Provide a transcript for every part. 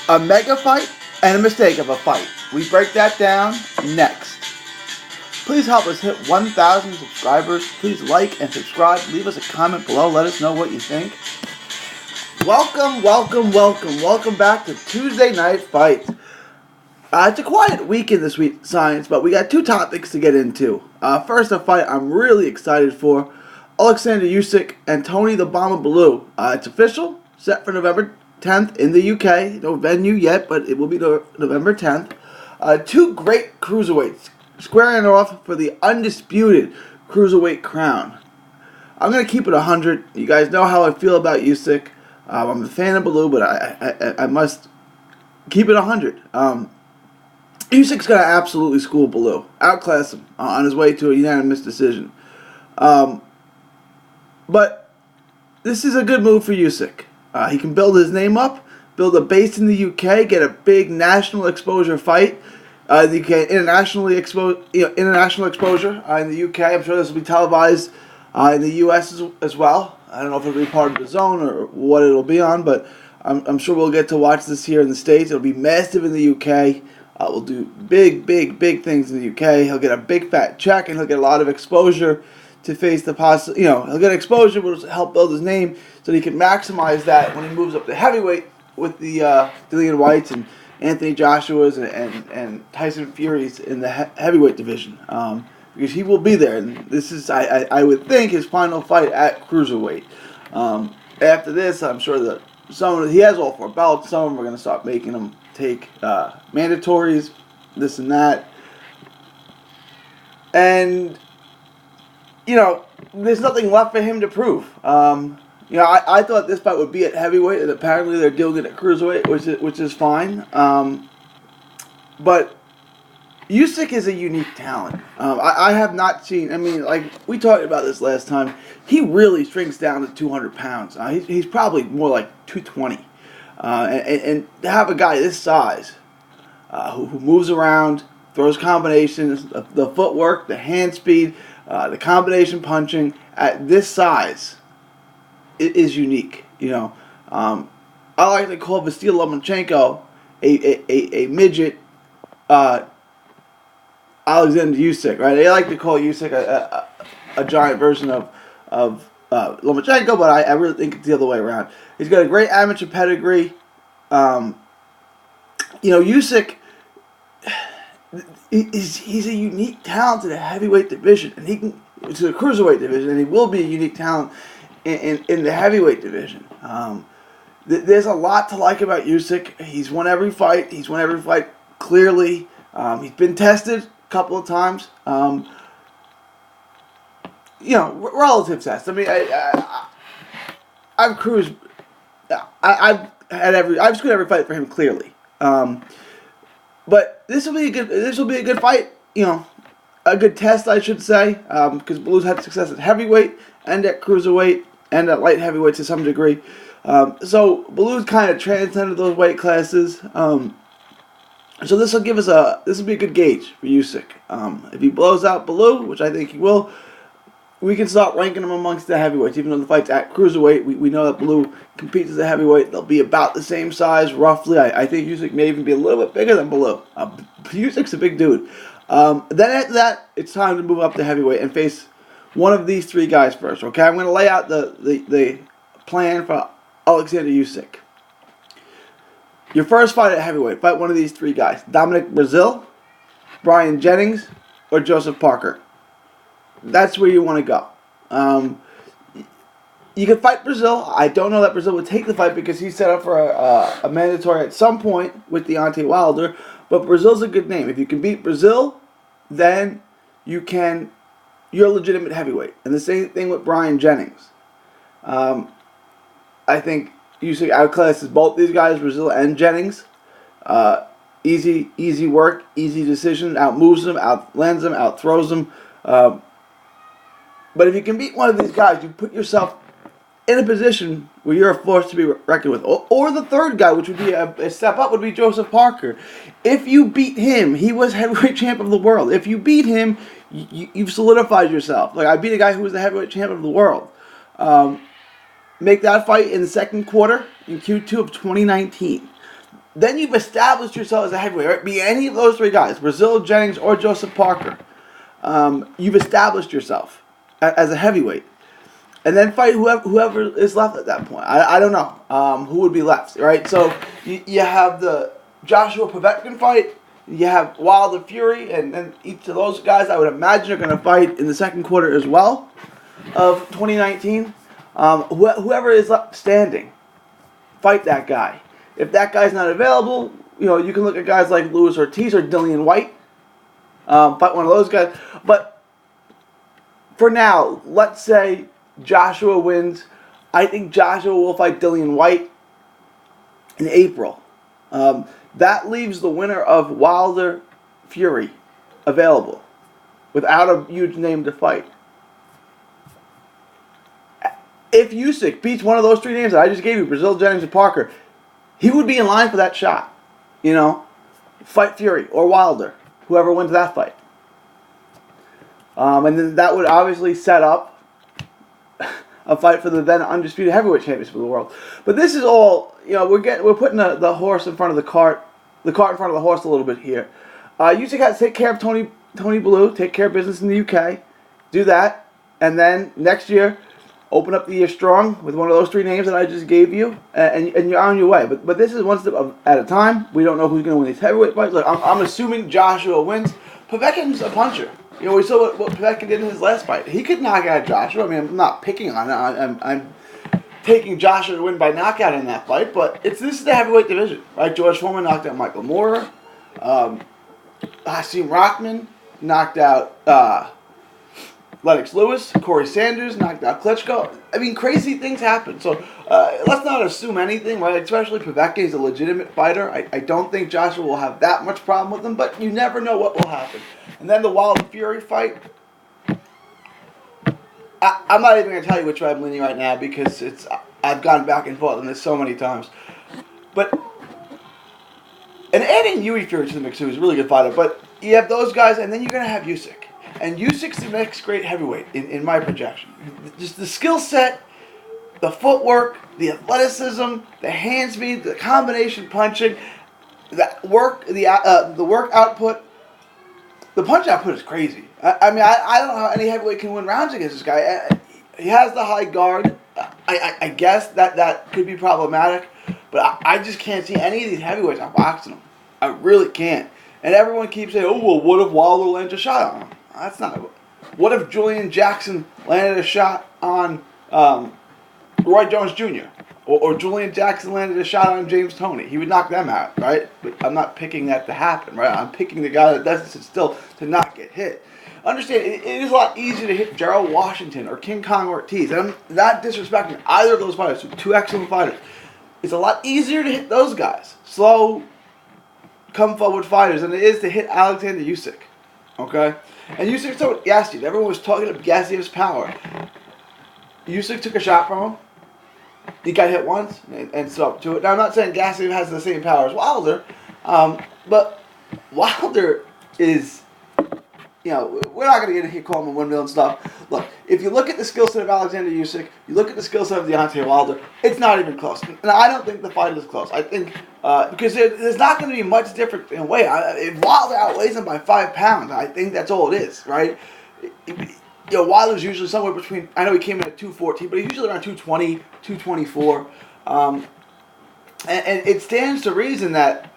A mega fight and a mistake of a fight. We break that down next. Please help us hit 1,000 subscribers. Please like and subscribe. Leave us a comment below. Let us know what you think. Welcome back to Tuesday Night Fight. It's a quiet weekend this week, Science, but we got two topics to get into. First, a fight I'm really excited for. Alexander Usyk and Tony the Bomber Bellew. It's official, set for November 10th in the UK. No venue yet, but it will be November 10th. Two great cruiserweights squaring off for the undisputed cruiserweight crown. I'm going to keep it 100. You guys know how I feel about Usyk. I'm a fan of Bellew, but I must keep it 100. Usyk's going to absolutely school Bellew, outclass him on his way to a unanimous decision. But this is a good move for Usyk. He can build his name up, build a base in the UK, get a big national exposure fight. The UK international exposure in the UK. I'm sure this will be televised in the US as well. I don't know if it'll be part of the zone or what it'll be on, but I'm sure we'll get to watch this here in the States. It'll be massive in the UK. We'll do big things in the UK. He'll get a big fat check, and he'll get a lot of exposure to face the he'll get exposure, which will help build his name, so that he can maximize that when he moves up to heavyweight with the Dillian Whites and Anthony Joshua's and Tyson Fury's in the heavyweight division. Because he will be there, and this is, I would think, his final fight at cruiserweight. After this, I'm sure that he has all four belts. Some of them are going to start making him take mandatories, this and that. And, there's nothing left for him to prove. I thought this fight would be at heavyweight, and apparently they're doing it at cruiserweight, which is fine. But Usyk is a unique talent. I have not seen. We talked about this last time. He really shrinks down to 200 pounds. He's probably more like 220. And to have a guy this size who moves around, throws combinations, the footwork, the hand speed, the combination punching at this size, it is unique. I like to call Vasily Lomachenko a midget Alexander Usyk, right? They like to call Usyk a giant version of Lomachenko, but I really think it's the other way around. He's got a great amateur pedigree. Usyk, he's a unique talent to the heavyweight division, and to the cruiserweight division, and he will be a unique talent in the heavyweight division. There's a lot to like about Usyk. He's won every fight. Clearly. He's been tested a couple of times. Relative test. I've cruised. I've screwed every fight for him clearly. But this will be a good fight. A good test, I should say, because Bellew's had success at heavyweight and at cruiserweight and at light heavyweight to some degree. So Bellew's kind of transcended those weight classes. So this will be a good gauge for Usyk. If he blows out Bellew, which I think he will, we can start ranking him amongst the heavyweights. Even though the fight's at cruiserweight, we know that Bellew competes as a heavyweight. They'll be about the same size, roughly. I think Usyk may even be a little bit bigger than Bellew. Usyk's a big dude. Then after that, it's time to move up to heavyweight and face one of these three guys first. Okay, I'm going to lay out the plan for Alexander Usyk. Your first fight at heavyweight, fight one of these three guys: Dominic Breazeale, Brian Jennings, or Joseph Parker. That's where you want to go. You can fight Breazeale. I don't know that Breazeale would take the fight because he's set up for a mandatory at some point with Deontay Wilder. But Breazeale's a good name. If you can beat Breazeale, then you're a legitimate heavyweight. And the same thing with Brian Jennings. I think Usyk outclasses both these guys, Breazeale and Jennings. Easy work, easy decision. Outmoves them, outlands them, outthrows them. But if you can beat one of these guys, you put yourself in a position where you're a force to be reckoned with. Or the third guy, which would be a step up, would be Joseph Parker. If you beat him, he was heavyweight champ of the world. If you beat him, you've solidified yourself. Like, I beat a guy who was the heavyweight champ of the world. Make that fight in the second quarter in Q2 of 2019. then you've established yourself as a heavyweight, right? Be any of those three guys, Brazil, Jennings, or Joseph Parker. You've established yourself as a heavyweight. And then fight whoever is left at that point. I don't know who would be left, right? So you have the Joshua Povetkin fight. You have Wilder Fury, and each of those guys I would imagine are going to fight in the second quarter as well of 2019. Whoever is left standing, fight that guy. If that guy's not available, you can look at guys like Luis Ortiz or Dillian White. Fight one of those guys. But for now, let's say Joshua wins. I think Joshua will fight Dillian White in April. That leaves the winner of Wilder Fury available without a huge name to fight. If Usyk beats one of those three names that I just gave you, Brazil, Jennings, and Parker, he would be in line for that shot. Fight Fury or Wilder, whoever wins that fight. And then that would obviously set up a fight for the then undisputed heavyweight championship of the world. But this is all, we're putting the horse in front of the cart in front of the horse a little bit here. Usyk has to take care of Tony Bellew, take care of business in the UK, do that, and then next year open up the year strong with one of those three names that I just gave you, and you're on your way. But this is one step at a time. We don't know who's going to win these heavyweight fights. Look, I'm assuming Joshua wins. Povetkin's a puncher. We saw what Povetkin did in his last fight. He could knock out Joshua. I mean, I'm not picking on it. I'm taking Joshua to win by knockout in that fight. But this is the heavyweight division, right? George Foreman knocked out Michael Moorer. Hasim Rahman knocked out Lennox Lewis. Corey Sanders knocked out Klitschko. I mean, crazy things happen. So let's not assume anything, right? Especially Povetkin is a legitimate fighter. I don't think Joshua will have that much problem with him, but you never know what will happen. And then the Wilder Fury fight. I'm not even going to tell you which way I'm leaning right now because I've gone back and forth on this so many times. But and adding Yui Fury to the mix, who's a really good fighter. But you have those guys, and then you're going to have Usyk. And Usyk's the next great heavyweight in my projection. Just the skill set, the footwork, the athleticism, the hand speed, the combination punching, the work output. The punch output is crazy. I don't know how any heavyweight can win rounds against this guy. He has the high guard. I guess that could be problematic, but I just can't see any of these heavyweights outboxing him. I really can't. And everyone keeps saying, "Oh well, what if Wilder lands a shot on him?" That's not. What if Julian Jackson landed a shot on Roy Jones Jr. or Julian Jackson landed a shot on James Toney? He would knock them out, right? But I'm not picking that to happen, right? I'm picking the guy that doesn't sit still to not get hit. Understand, it is a lot easier to hit Gerald Washington or King Kong Ortiz. And I'm not disrespecting either of those fighters. They're two excellent fighters. It's a lot easier to hit those guys, slow, come-forward fighters, than it is to hit Alexander Usyk. Okay? And Usyk told Gassiev. Everyone was talking about Gassiev's power. Usyk took a shot from him. He got hit once and stood up to it. Now, I'm not saying Gassiev has the same power as Wilder, but Wilder is, we're not going to get into calling him windmill and stuff. Look, if you look at the skill set of Alexander Usyk, you look at the skill set of Deontay Wilder, it's not even close. And I don't think the fight is close. I think, because there's not going to be much difference in weight. If Wilder outweighs him by 5 pounds, I think that's all it is, right? Wilder's usually somewhere between, I know he came in at 214, but he's usually around 220, 224. And it stands to reason that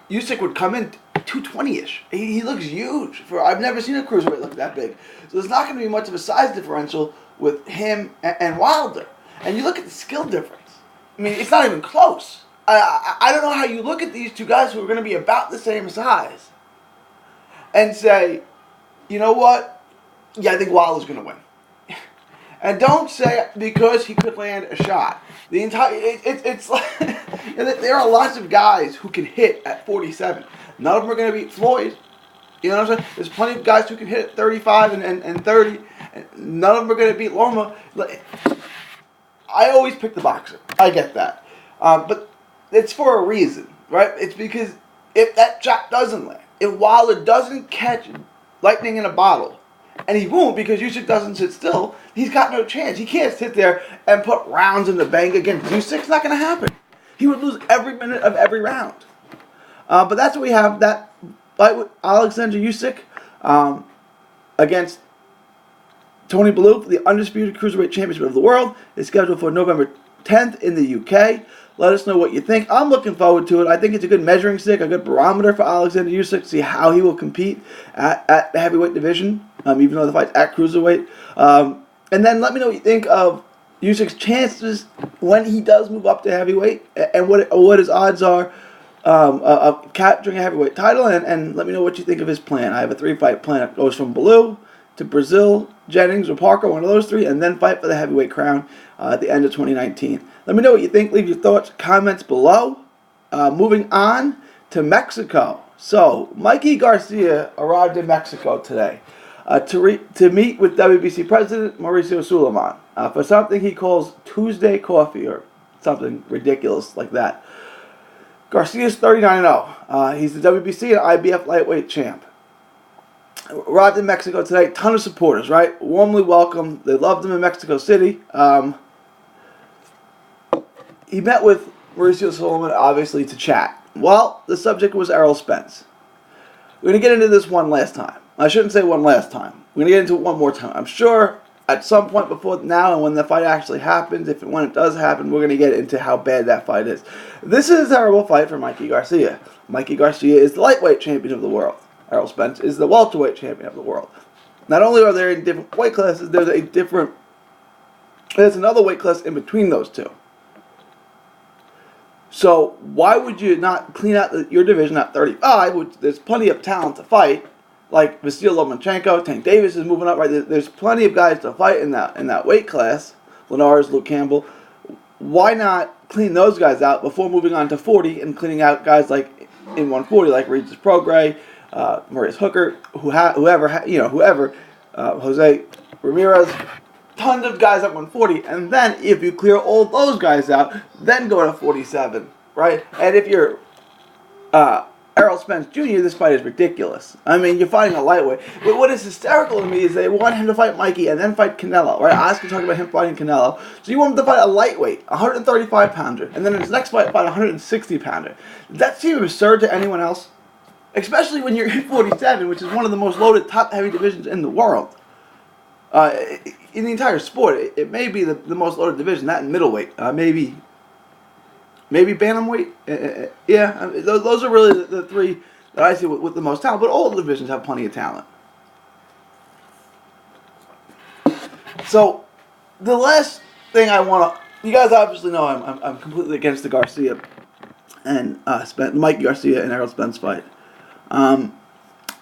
Usyk would come in 220-ish. He looks huge. I've never seen a cruiserweight look that big. So there's not going to be much of a size differential with him and Wilder. And you look at the skill difference. I mean, it's not even close. I don't know how you look at these two guys who are going to be about the same size and say, you know what? Yeah, I think Wilder's going to win. And don't say because he could land a shot. It's like there are lots of guys who can hit at 47. None of them are going to beat Floyd. You know what I'm saying? There's plenty of guys who can hit at 35 and 30. And none of them are going to beat Loma. I always pick the boxer. I get that. But it's for a reason, right? It's because if that shot doesn't land, if Wilder doesn't catch lightning in a bottle, and he won't because Usyk doesn't sit still, he's got no chance. He can't sit there and put rounds in the bank against Usyk. It's not going to happen. he would lose every minute of every round. But that's what we have. That fight with Alexander Usyk against Tony Bellew for the undisputed cruiserweight championship of the world is scheduled for November 10th in the UK. Let us know what you think. I'm looking forward to it. I think it's a good measuring stick, a good barometer for Alexander Usyk to see how he will compete at the heavyweight division, even though the fight's at cruiserweight. And then let me know what you think of Usyk's chances when he does move up to heavyweight and what his odds are of capturing a heavyweight title. And let me know what you think of his plan. I have a 3-fight plan. It goes from Bellew to Brazil, Jennings, or Parker, one of those three, and then fight for the heavyweight crown at the end of 2019. Let me know what you think. Leave your thoughts, comments below. Moving on to Mexico. So, Mikey Garcia arrived in Mexico today to meet with WBC President Mauricio Suleiman for something he calls Tuesday Coffee or something ridiculous like that. Garcia's 39-0. He's the WBC and IBF lightweight champ. Arrived in Mexico today. Ton of supporters, right? Warmly welcomed. They loved him in Mexico City. He met with Mauricio Suleiman, obviously, to chat. Well, the subject was Errol Spence. We're going to get into this one last time. I shouldn't say one last time. We're going to get into it one more time. I'm sure at some point before now and when the fight actually happens, if and when it does happen, we're going to get into how bad that fight is. This is a terrible fight for Mikey Garcia. Mikey Garcia is the lightweight champion of the world. Errol Spence is the welterweight champion of the world. Not only are they in different weight classes, there's another weight class in between those two. So why would you not clean out your division at 35, which there's plenty of talent to fight, like Vasyl Lomachenko, Tank Davis is moving up, right? There's plenty of guys to fight in that weight class. Linares, Luke Campbell. Why not clean those guys out before moving on to 40 and cleaning out guys like in 140, like Regis Prograis, Maurice Hooker, whoever, Jose Ramirez, tons of guys at 140, and then if you clear all those guys out, then go to 47, right? And if you're Errol Spence Jr., this fight is ridiculous. I mean, you're fighting a lightweight. But what is hysterical to me is they want him to fight Mikey and then fight Canelo, right? Oscar talking about him fighting Canelo. So you want him to fight a lightweight, 135-pounder, and then in his next fight, fight a 160-pounder. Does that seem absurd to anyone else? Especially when you're in 47, which is one of the most loaded top-heavy divisions in the world. In the entire sport, it may be the most loaded division, that and middleweight. Maybe bantamweight. Yeah, those are really the three that I see with the most talent. But all the divisions have plenty of talent. So, the last thing I want to... You guys obviously know I'm completely against the Garcia and Mike Garcia and Errol Spence fight.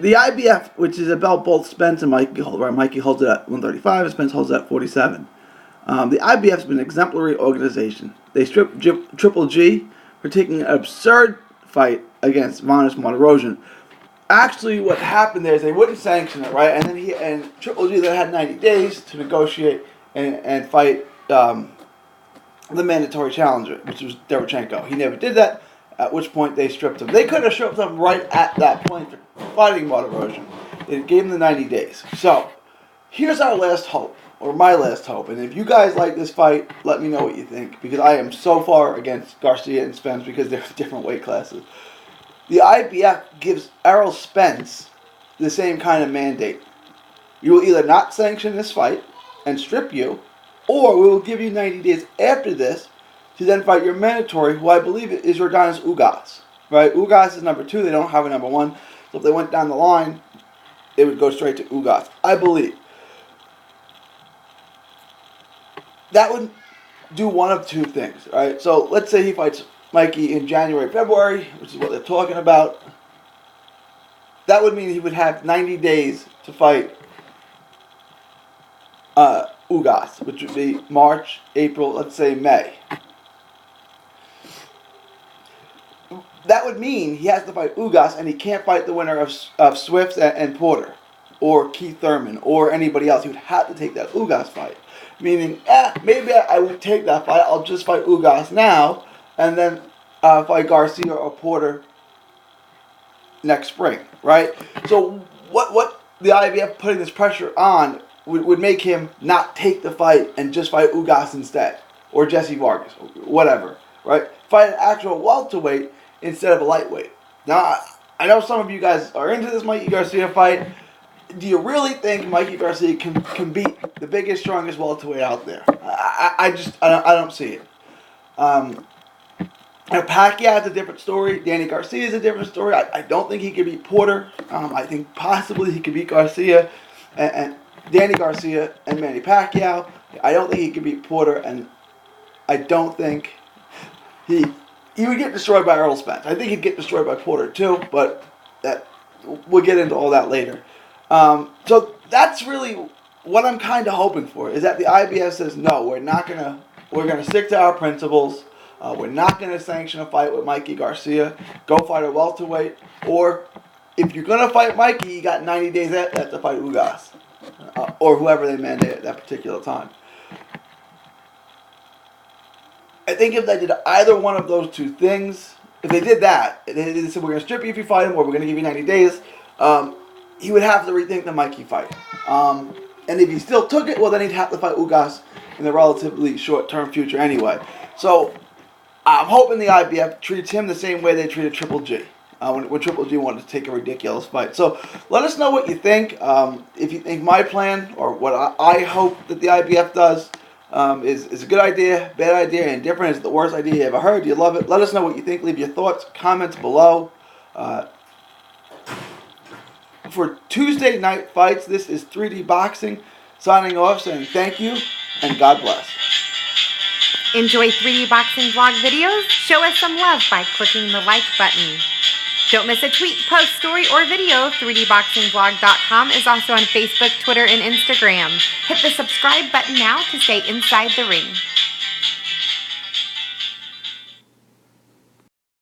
The IBF, which is about both Spence and Mikey, where Mikey holds it at 135 and Spence holds it at 47. The IBF has been an exemplary organization. They stripped Triple G for taking an absurd fight against Vanes Martirosyan. Actually, what happened there is they wouldn't sanction it, right? And then Triple G then had 90 days to negotiate and fight the mandatory challenger, which was Derevchenko. He never did that, at which point they stripped him. They could have stripped him right at that point for fighting Martirosyan. It gave him the 90 days. So, here's our last hope, or my last hope. And if you guys like this fight, let me know what you think, because I am so far against Garcia and Spence because they're different weight classes. The IBF gives Errol Spence the same kind of mandate. You will either not sanction this fight and strip you, or we will give you 90 days after this to then fight your mandatory, who I believe is Yordenis Ugas. Right? Ugas is number 2. They don't have a number 1. So if they went down the line, it would go straight to Ugas, I believe. That would do one of two things, right? So let's say he fights Mikey in January, February, which is what they're talking about. That would mean he would have 90 days to fight Ugas, which would be March, April, let's say May. That would mean he has to fight Ugas, and he can't fight the winner of Swift and Porter, or Keith Thurman, or anybody else. He would have to take that Ugas fight. Meaning, maybe I won't take that fight. I'll just fight Ugas now, and then fight Garcia or Porter next spring, right? So what the IBF putting this pressure on would make him not take the fight and just fight Ugas instead, or Jesse Vargas, or whatever, right? fight an actual welterweight instead of a lightweight. Now, I know some of you guys are into this Mikey Garcia fight. Do you really think Mikey Garcia can beat the biggest, strongest welterweight out there? I don't see it. Pacquiao is a different story. Danny Garcia is a different story. I don't think he could beat Porter. I think possibly he could beat Garcia and Danny Garcia and Manny Pacquiao. I don't think he could beat Porter, and I don't think he would get destroyed by Earl Spence. I think he'd get destroyed by Porter too, but we'll get into all that later. So that's really what I'm kind of hoping for, is that the IBF says, no, we're gonna stick to our principles. We're not gonna sanction a fight with Mikey Garcia. Go fight a welterweight, or if you're gonna fight Mikey, you got 90 days after to fight Ugas, or whoever they mandate at that particular time. I think if they did either one of those two things, if they did that, they said, we're going to strip you if you fight him, or we're going to give you 90 days, he would have to rethink the Mikey fight. And if he still took it, well, then he'd have to fight Ugas in the relatively short-term future anyway. So I'm hoping the IBF treats him the same way they treated Triple G, when Triple G wanted to take a ridiculous fight. So let us know what you think. If you think my plan, or what I hope that the IBF does, is a good idea, bad idea, indifferent, is the worst idea you ever heard. Do you love it? Let us know what you think. Leave your thoughts, comments below. For Tuesday night fights, this is 3D Boxing signing off, saying thank you and God bless. Enjoy 3D Boxing vlog videos? Show us some love by clicking the like button. Don't miss a tweet, post, story, or video. 3dboxingvlog.com is also on Facebook, Twitter, and Instagram. Hit the subscribe button now to stay inside the ring.